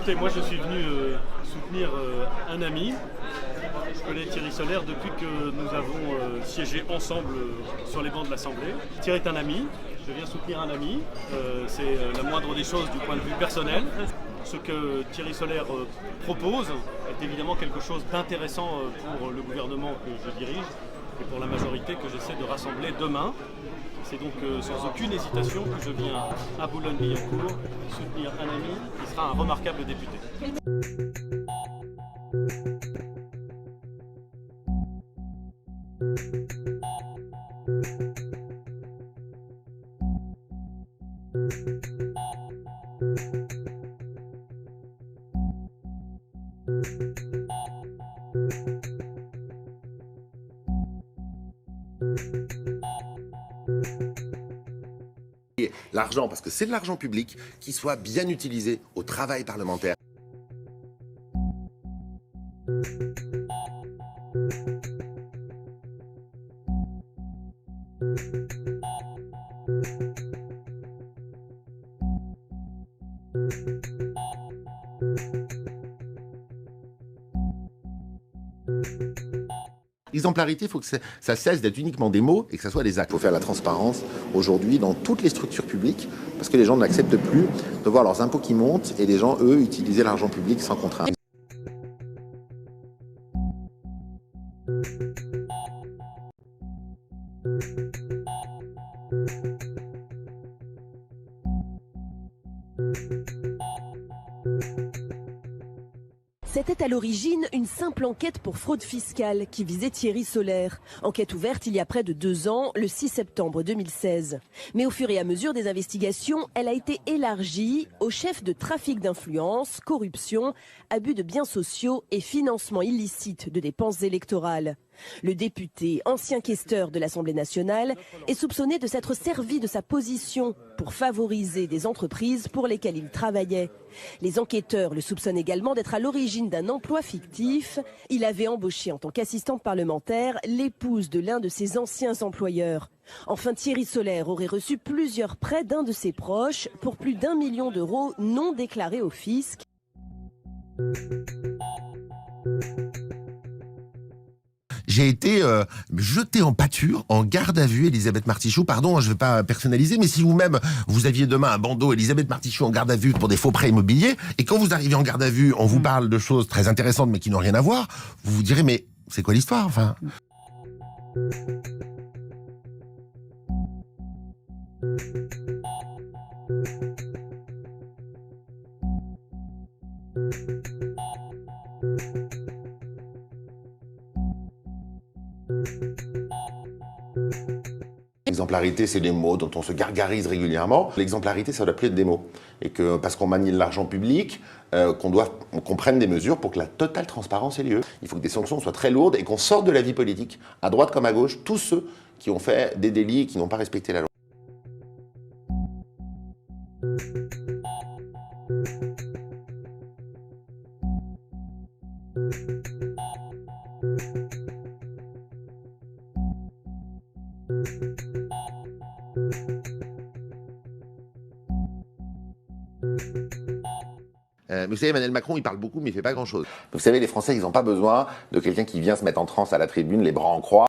écoutez, moi je suis venu soutenir un ami. Je connais Thierry Solère depuis que nous avons siégé ensemble sur les bancs de l'Assemblée. Thierry est un ami, je viens soutenir un ami. C'est la moindre des choses du point de vue personnel. Ce que Thierry Solère propose est évidemment quelque chose d'intéressant pour le gouvernement que je dirige et pour la majorité que j'essaie de rassembler demain. C'est donc sans aucune hésitation que je viens à Boulogne-Billancourt soutenir un ami qui sera un remarquable député. L'argent, parce que c'est de l'argent public, qui soit bien utilisé au travail parlementaire. L'exemplarité, il faut que ça cesse d'être uniquement des mots et que ça soit des actes. Il faut faire la transparence aujourd'hui dans toutes les structures publiques parce que les gens n'acceptent plus de voir leurs impôts qui montent et les gens, eux, utiliser l'argent public sans contrainte. C'était à l'origine une simple enquête pour fraude fiscale qui visait Thierry Solère. Enquête ouverte il y a près de 2 ans, le 6 septembre 2016. Mais au fur et à mesure des investigations, elle a été élargie aux chefs de trafic d'influence, corruption, abus de biens sociaux et financement illicite de dépenses électorales. Le député, ancien questeur de l'Assemblée nationale, est soupçonné de s'être servi de sa position pour favoriser des entreprises pour lesquelles il travaillait. Les enquêteurs le soupçonnent également d'être à l'origine d'un emploi fictif. Il avait embauché en tant qu'assistante parlementaire l'épouse de l'un de ses anciens employeurs. Enfin, Thierry Solère aurait reçu plusieurs prêts d'un de ses proches pour plus d'1 million d'euros non déclarés au fisc. J'ai été jeté en pâture, en garde à vue, Elisabeth Martichoux. Pardon, je ne vais pas personnaliser, mais si vous-même, vous aviez demain un bandeau Elisabeth Martichoux en garde à vue pour des faux prêts immobiliers, et quand vous arrivez en garde à vue, on vous parle de choses très intéressantes mais qui n'ont rien à voir, vous vous direz, mais c'est quoi l'histoire, enfin ? L'exemplarité, c'est des mots dont on se gargarise régulièrement. L'exemplarité, ça doit plus être des mots. Et que, parce qu'on manie de l'argent public, qu'on prenne des mesures pour que la totale transparence ait lieu. Il faut que des sanctions soient très lourdes et qu'on sorte de la vie politique, à droite comme à gauche, tous ceux qui ont fait des délits et qui n'ont pas respecté la loi. Mais vous savez, Emmanuel Macron, il parle beaucoup, mais il fait pas grand-chose. Vous savez, les Français, ils n'ont pas besoin de quelqu'un qui vient se mettre en transe à la tribune, les bras en croix.